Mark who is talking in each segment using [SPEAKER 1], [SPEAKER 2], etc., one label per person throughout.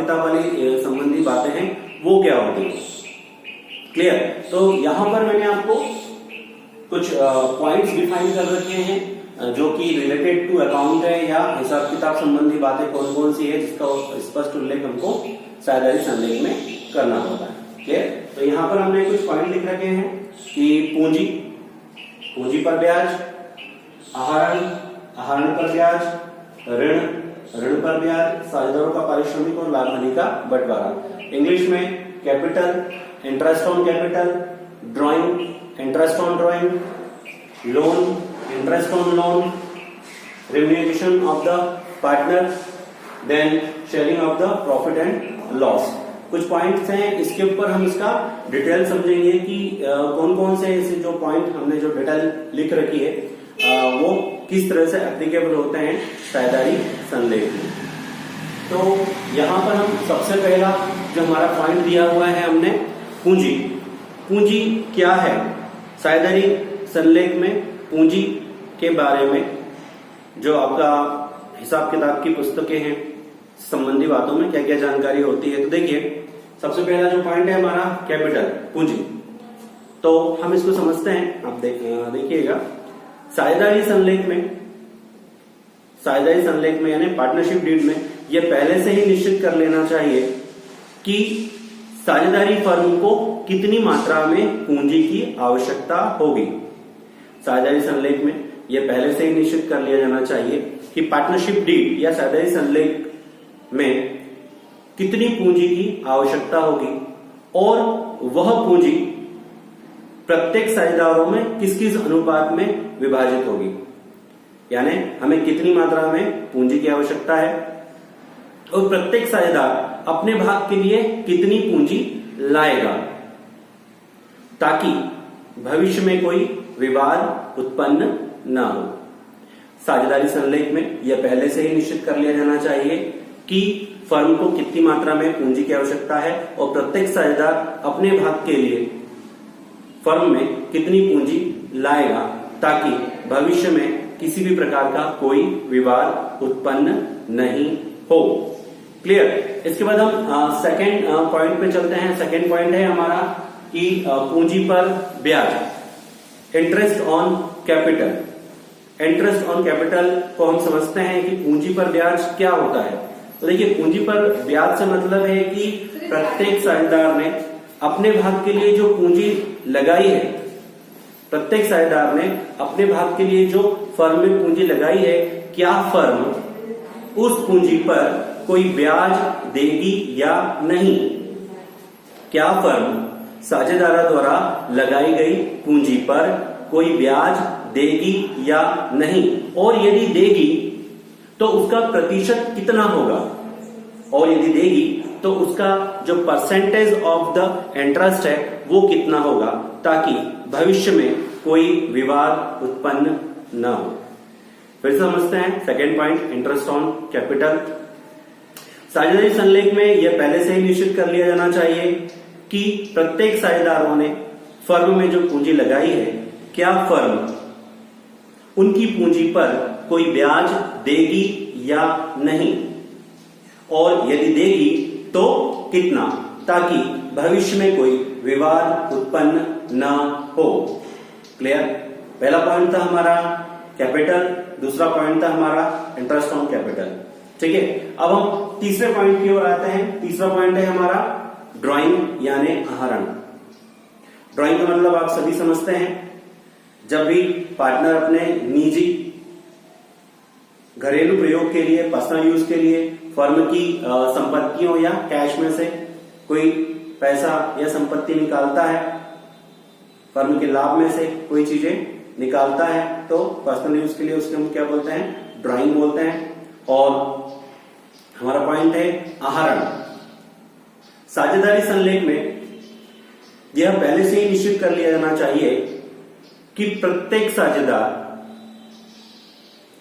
[SPEAKER 1] किताब वाली संबंधी बातें हैं वो क्या होती है। क्लियर। तो यहां पर मैंने आपको कुछ पॉइंट्स डिफाइन कर रखे हैं जो कि रिलेटेड टू अकाउंट है या हिसाब किताब संबंधी बातें कौन कौन सी है जिसका स्पष्ट उल्लेख हमको साझेदारी संलेख में करना होता है। क्लियर। तो यहाँ पर हमने कुछ पॉइंट लिख रखे हैं कि पूंजी, पूंजी पर ब्याज, आहरण, आहरण पर ब्याज, ऋण, ऋण पर ब्याज, साझेदारों का पारिश्रमिक और लाभ हानि का बंटवारा। इंग्लिश में capital, interest on capital, drawing, interest on drawing, loan, interest on loan, remuneration of the partner, then sharing of the profit and loss. कुछ पॉइंट्स हैं, इसके ऊपर हम इसका डिटेल समझेंगे कि कौन कौन से ऐसे जो पॉइंट हमने जो डिटेल लिख रखी है वो किस तरह से एप्लीकेबल होते हैं साझेदारी संलेख में। तो यहां पर हम सबसे पहला जो हमारा पॉइंट दिया हुआ है हमने पूंजी। पूंजी क्या है? साझेदारी संलेख में पूंजी के बारे में जो आपका हिसाब किताब की पुस्तकें हैं संबंधी बातों में क्या क्या जानकारी होती है। तो देखिए सबसे पहला जो पॉइंट है हमारा कैपिटल, पूंजी। तो हम इसको समझते हैं, आप देखिएगा साझेदारी संलेख में यानी पार्टनरशिप डीड में यह पहले से ही निश्चित कर लेना चाहिए कि साझेदारी फर्म को कितनी मात्रा में पूंजी की आवश्यकता होगी। साझेदारी संलेख में यह पहले से ही निश्चित कर लिया जाना चाहिए कि पार्टनरशिप डीड या साझेदारी संलेख में कितनी पूंजी की आवश्यकता होगी और वह पूंजी प्रत्येक साझेदारों में किस किस अनुपात में विभाजित होगी। यानी हमें कितनी मात्रा में पूंजी की आवश्यकता है और प्रत्येक साझेदार अपने भाग के लिए कितनी पूंजी लाएगा ताकि भविष्य में कोई विवाद उत्पन्न न हो। साझेदारी संलेख में यह पहले से ही निश्चित कर लिया जाना चाहिए कि फर्म को कितनी मात्रा में पूंजी की आवश्यकता है और प्रत्येक साझेदार अपने भाग के लिए फर्म में कितनी पूंजी लाएगा ताकि भविष्य में किसी भी प्रकार का कोई विवाद उत्पन्न नहीं हो। क्लियर। इसके बाद हम सेकेंड पॉइंट पे चलते हैं। सेकेंड पॉइंट है हमारा कि पूंजी पर ब्याज, interest on capital. Interest on capital को हम समझते हैं कि पूंजी पर ब्याज क्या होता है। तो देखिए पूंजी पर ब्याज से मतलब है कि प्रत्येक साझेदार ने अपने भाग के लिए जो पूंजी लगाई है, प्रत्येक साझेदार ने अपने भाग के लिए जो फर्म में पूंजी लगाई है, क्या फर्म उस पूंजी पर कोई ब्याज देगी या नहीं। क्या फर्म साझेदारों द्वारा लगाई गई पूंजी पर कोई ब्याज देगी या नहीं, और यदि देगी तो उसका प्रतिशत कितना होगा, और यदि देगी तो उसका जो परसेंटेज ऑफ द इंटरेस्ट है वो कितना होगा ताकि भविष्य में कोई विवाद उत्पन्न न हो। फिर समझते हैं second point, interest on capital. साझेदारी संलेख में यह पहले से ही निश्चित कर लिया जाना चाहिए कि प्रत्येक साझेदारों ने फर्म में जो पूंजी लगाई है, क्या फर्म उनकी पूंजी पर कोई ब्याज देगी या नहीं, और यदि देगी तो कितना, ताकि भविष्य में कोई विवाद उत्पन्न न हो। क्लियर। पहला पॉइंट था हमारा कैपिटल, दूसरा पॉइंट था हमारा इंटरेस्ट ऑन कैपिटल। ठीक है। अब हम तीसरे पॉइंट की ओर आते हैं। तीसरा पॉइंट है हमारा ड्राइंग यानी आहरण। ड्राइंग का मतलब आप सभी समझते हैं, जब भी पार्टनर अपने निजी घरेलू प्रयोग के लिए, पर्सनल यूज के लिए फर्म की संपत्तियों या कैश में से कोई पैसा या संपत्ति निकालता है, फर्म के लाभ में से कोई चीजें निकालता है, तो पर्सनल यूज के लिए उसके हम क्या बोलते हैं, ड्राइंग बोलते हैं। और हमारा पॉइंट है आहरण। साझेदारी संलेख में यह पहले से ही निश्चित कर लिया जाना चाहिए कि प्रत्येक साझेदार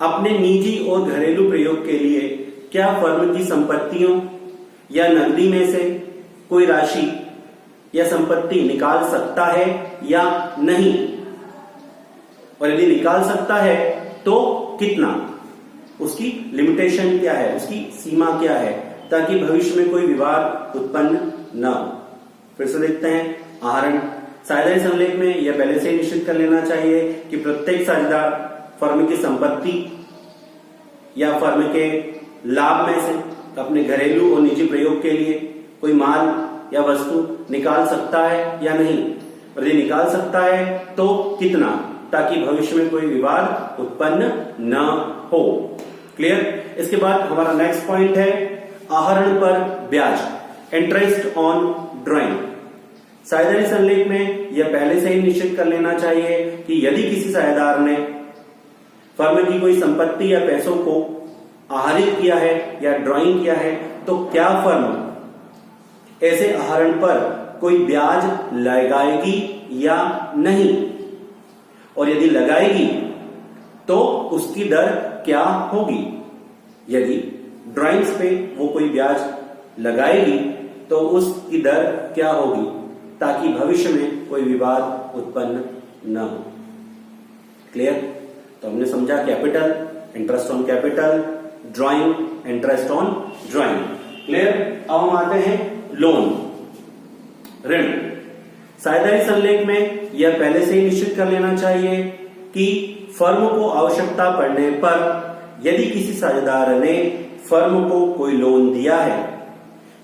[SPEAKER 1] अपने निजी और घरेलू प्रयोग के लिए क्या फर्म की संपत्तियों या नकदी में से कोई राशि या संपत्ति निकाल सकता है या नहीं, और यदि निकाल सकता है तो कितना, उसकी लिमिटेशन क्या है, उसकी सीमा क्या है, ताकि भविष्य में कोई विवाद उत्पन्न न हो। फिर से देखते हैं आहरण। साझेदारी संलेख में यह पहले से ही निश्चित कर लेना चाहिए कि प्रत्येक साझेदार फर्म की संपत्ति या फर्म के लाभ में से अपने घरेलू और निजी प्रयोग के लिए कोई माल या वस्तु निकाल सकता है या नहीं, और यदि निकाल सकता है तो कितना, ताकि भविष्य में कोई विवाद उत्पन्न न हो। क्लियर। इसके बाद हमारा नेक्स्ट पॉइंट है आहरण पर ब्याज, इंटरेस्ट ऑन ड्राइंग। साझेदारी संलेख में यह पहले से ही निश्चित कर लेना चाहिए कि यदि किसी साझेदार ने फर्म की कोई संपत्ति या पैसों को आहरित किया है या ड्राइंग किया है तो क्या फर्म ऐसे आहरण पर कोई ब्याज लगाएगी या नहीं, और यदि लगाएगी तो उसकी दर क्या होगी। यदि ड्राइंग्स पे वो कोई ब्याज लगाएगी तो उसकी दर क्या होगी, ताकि भविष्य में कोई विवाद उत्पन्न न हो। क्लियर। तो हमने समझा capital, interest on capital, drawing, interest on drawing. Clear. अब हम आते हैं लोन, ऋण। साझेदारी संलेख में यह पहले से ही निश्चित कर लेना चाहिए कि फर्म को आवश्यकता पड़ने पर यदि किसी साझेदार ने फर्म को कोई लोन दिया है,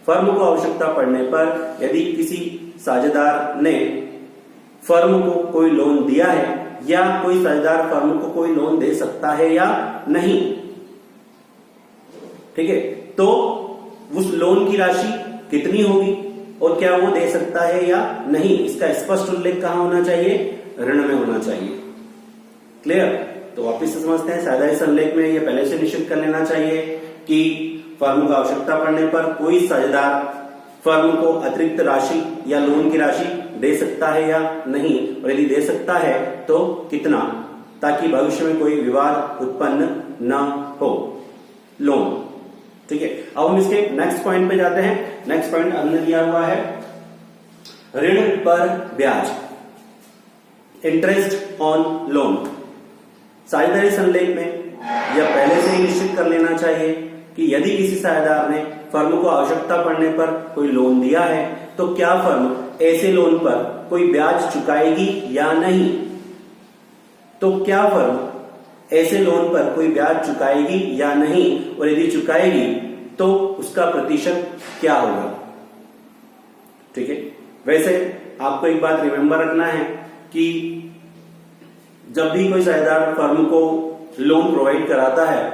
[SPEAKER 1] फर्म को आवश्यकता पड़ने पर यदि किसी साझेदार ने फर्म को कोई लोन दिया है या कोई साझेदार फर्म को कोई लोन दे सकता है या नहीं, ठीक है, तो उस लोन की राशि कितनी होगी और क्या वो दे सकता है या नहीं, इसका स्पष्ट उल्लेख कहां होना चाहिए, ऋण में होना चाहिए। क्लियर। तो वापिस से समझते हैं, साझेदारी संलेख में यह पहले से निश्चित कर लेना चाहिए कि फर्म को आवश्यकता पड़ने पर कोई साझेदार फर्म को अतिरिक्त राशि या लोन की राशि दे सकता है या नहीं, और यदि दे सकता है तो कितना, ताकि भविष्य में कोई विवाद उत्पन्न न हो। लोन, ठीक है। अब हम इसके नेक्स्ट पॉइंट पे जाते हैं। नेक्स्ट पॉइंट हमने दिया हुआ है ऋण पर ब्याज, इंटरेस्ट ऑन लोन। साझेदारी संलेख में यह पहले से ही निश्चित कर लेना चाहिए कि यदि किसी साझेदार ने फर्म को आवश्यकता पड़ने पर कोई लोन दिया है तो क्या फर्म ऐसे लोन पर कोई ब्याज चुकाएगी या नहीं, तो क्या फर्म ऐसे लोन पर कोई ब्याज चुकाएगी या नहीं, और यदि चुकाएगी तो उसका प्रतिशत क्या होगा। ठीक है। वैसे आपको एक बात रिमेंबर रखना है कि जब भी कोई साझेदार फर्म को लोन प्रोवाइड कराता है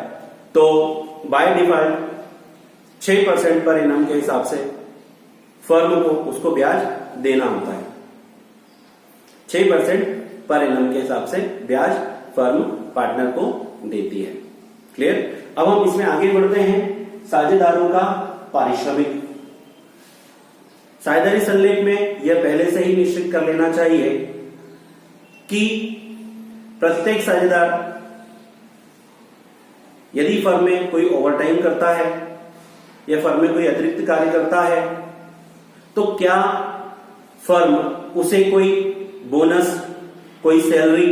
[SPEAKER 1] तो बाय डिफॉल्ट 6% पर इनाम के हिसाब से फर्म को उसको ब्याज देना होता है। 6% पर इनाम के हिसाब से ब्याज फर्म पार्टनर को देती है। क्लियर। अब हम इसमें आगे बढ़ते हैं, साझेदारों का पारिश्रमिक। साझेदारी संलेख में यह पहले से ही निश्चित कर लेना चाहिए कि प्रत्येक साझेदार यदि फर्म में कोई ओवरटाइम करता है या फर्म में कोई अतिरिक्त कार्य करता है तो क्या फर्म उसे कोई बोनस, कोई सैलरी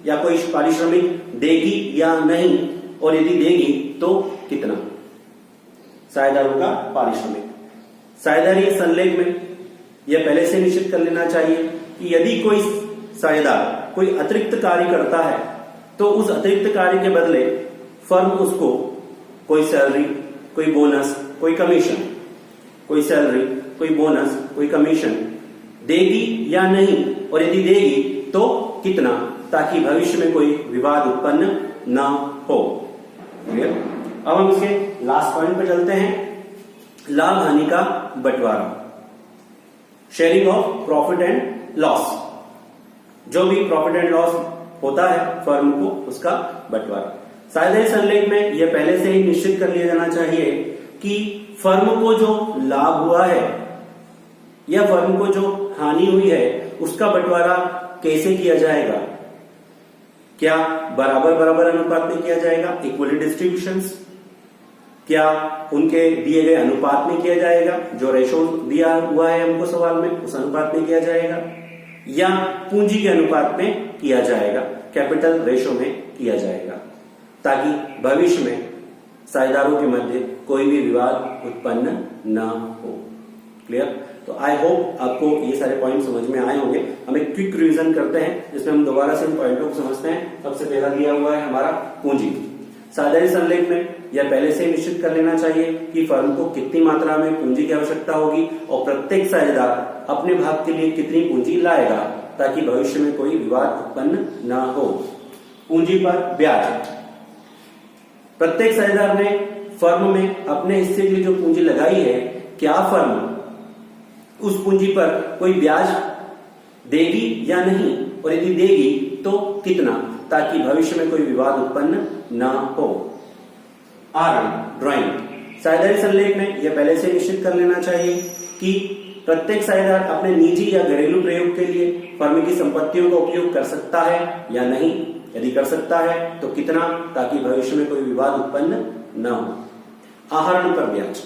[SPEAKER 1] या कोई पारिश्रमिक देगी या नहीं, और यदि देगी तो कितना। साझेदारों का पारिश्रमिक। साझेदारी संलेख में यह पहले से निश्चित कर लेना चाहिए कि यदि कोई साझेदार कोई अतिरिक्त कार्य करता है तो उस अतिरिक्त कार्य के बदले फर्म उसको कोई सैलरी, कोई बोनस, कोई कमीशन, कोई सैलरी, कोई बोनस, कोई कमीशन देगी या नहीं, और यदि देगी तो कितना, ताकि भविष्य में कोई विवाद उत्पन्न न हो। क्लियर। अब हम इसके लास्ट पॉइंट पे चलते हैं, लाभ हानि का बंटवारा, sharing of profit and loss. जो भी प्रॉफिट एंड लॉस होता है फर्म को, उसका बंटवारा। साझेदारी संलेख में यह पहले से ही निश्चित कर लिया जाना चाहिए कि फर्म को जो लाभ हुआ है या फर्म को जो हानि हुई है उसका बंटवारा कैसे किया जाएगा। क्या बराबर बराबर अनुपात में किया जाएगा, इक्वली डिस्ट्रीब्यूशंस, क्या उनके दिए गए अनुपात में किया जाएगा, जो रेशो दिया हुआ है हमको सवाल में उस अनुपात में किया जाएगा, या पूंजी के अनुपात में किया जाएगा, कैपिटल रेशो में किया जाएगा, ताकि भविष्य में साझेदारों के मध्य कोई भी विवाद उत्पन्न न हो। क्लियर? तो आई होप आपको ये सारे पॉइंट समझ में आए होंगे। हम एक क्विक रिवीजन करते हैं जिसमें हम दोबारा से इन पॉइंटों को समझते हैं। सबसे पहला दिया हुआ है हमारा पूंजी। साझेदारी संलेख में यह पहले से ही निश्चित कर लेना चाहिए कि फर्म को कितनी मात्रा में पूंजी की आवश्यकता होगी और प्रत्येक साझेदार अपने भाग के लिए कितनी पूंजी लाएगा ताकि भविष्य में कोई विवाद उत्पन्न न हो। पूंजी पर ब्याज। प्रत्येक साझेदार ने फर्म में अपने हिस्से के लिए जो पूंजी लगाई है, क्या फर्म उस पूंजी पर कोई ब्याज देगी या नहीं, और यदि देगी तो कितना, ताकि भविष्य में कोई विवाद उत्पन्न न हो। आहरण ड्राइंग। साझेदारी संलेख में यह पहले से निश्चित कर लेना चाहिए कि प्रत्येक साझेदार अपने निजी या घरेलू प्रयोग के लिए फर्म की संपत्तियों का उपयोग कर सकता है या नहीं, यदि कर सकता है तो कितना, ताकि भविष्य में कोई विवाद उत्पन्न न हो। आहरण पर ब्याज।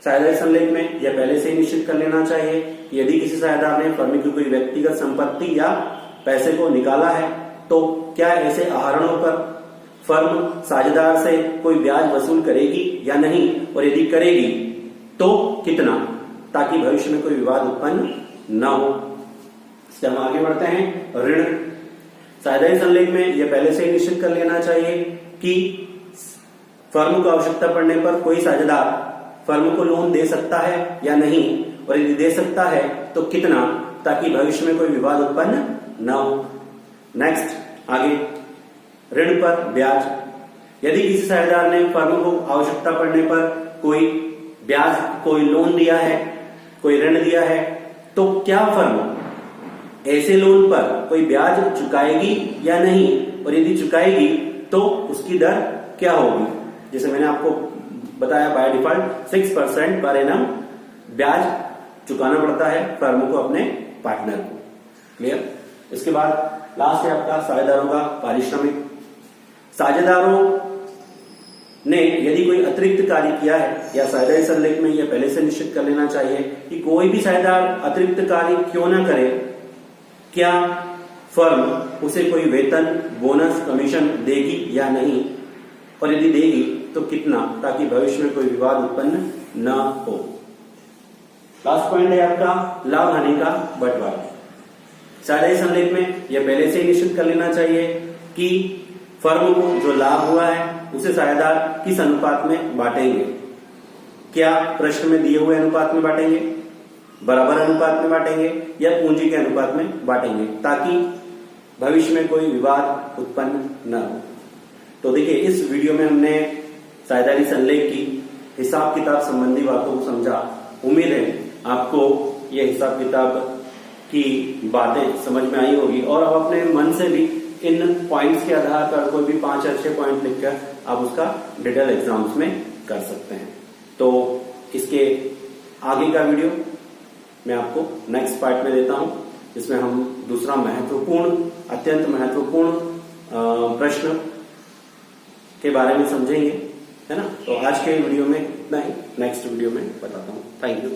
[SPEAKER 1] साझेदारी संलेख में यह पहले से ही निश्चित कर लेना चाहिए कि यदि किसी साझेदार ने फर्म की कोई व्यक्तिगत संपत्ति या पैसे को निकाला है तो क्या ऐसे आहरणों पर फर्म साझेदार से कोई ब्याज वसूल करेगी या नहीं, और यदि करेगी तो कितना, ताकि भविष्य में कोई विवाद उत्पन्न न हो। इससे हम आगे बढ़ते हैं। ऋण। साझेदारी संलेख में यह पहले से ही निश्चित कर लेना चाहिए कि फर्म को आवश्यकता पड़ने पर कोई साझेदार फर्म को लोन दे सकता है या नहीं, और यदि दे सकता है तो कितना, ताकि भविष्य में कोई विवाद उत्पन्न न हो। नेक्स्ट आगे, ऋण पर ब्याज। यदि किसी साझेदार ने फर्म को आवश्यकता पड़ने पर कोई ब्याज, कोई लोन दिया है, कोई ऋण दिया है, तो क्या फर्म ऐसे लोन पर कोई ब्याज चुकाएगी या नहीं, और यदि चुकाएगी तो उसकी दर क्या होगी। जैसे मैंने आपको बताया, बाय डिफॉल्ट 6% पर एनम ब्याज चुकाना पड़ता है फर्म को अपने पार्टनर को। क्लियर? इसके बाद लास्ट है आपका साझेदारों का पारिश्रमिक। साझेदारों ने यदि कोई अतिरिक्त कार्य किया है, या साझेदारी संलेख में यह पहले से निश्चित कर लेना चाहिए कि कोई भी साझेदार अतिरिक्त कार्य क्यों ना करे, क्या फर्म उसे कोई वेतन, बोनस, कमीशन देगी या नहीं, और यदि देगी तो कितना, ताकि भविष्य में कोई विवाद उत्पन्न न हो। लास्ट पॉइंट है आपका लाभ हानि का बंटवारा। साझेदारी संलेख में यह पहले से ही निश्चित कर लेना चाहिए कि फर्म को जो लाभ हुआ है उसे साझेदार किस अनुपात में बांटेंगे। क्या प्रश्न में दिए हुए अनुपात में बांटेंगे, बराबर अनुपात में बांटेंगे, या पूंजी के अनुपात में बांटेंगे, ताकि भविष्य में कोई विवाद उत्पन्न न हो। तो देखिए, इस वीडियो में हमने साझेदारी संलेख की हिसाब किताब संबंधी बातों को समझा। उम्मीद है आपको यह हिसाब किताब की बातें समझ में आई होगी, और आप अपने मन से भी इन पॉइंट्स के आधार पर कोई भी 5 अच्छे पॉइंट लिखकर आप उसका डिटेल एग्जाम्स में कर सकते हैं। तो इसके आगे का वीडियो मैं आपको नेक्स्ट पार्ट में देता हूं, जिसमें हम दूसरा महत्वपूर्ण, अत्यंत महत्वपूर्ण प्रश्न के बारे में समझेंगे, है ना। तो आज के वीडियो में इतना ही, नेक्स्ट वीडियो में बताता हूं। Thank you.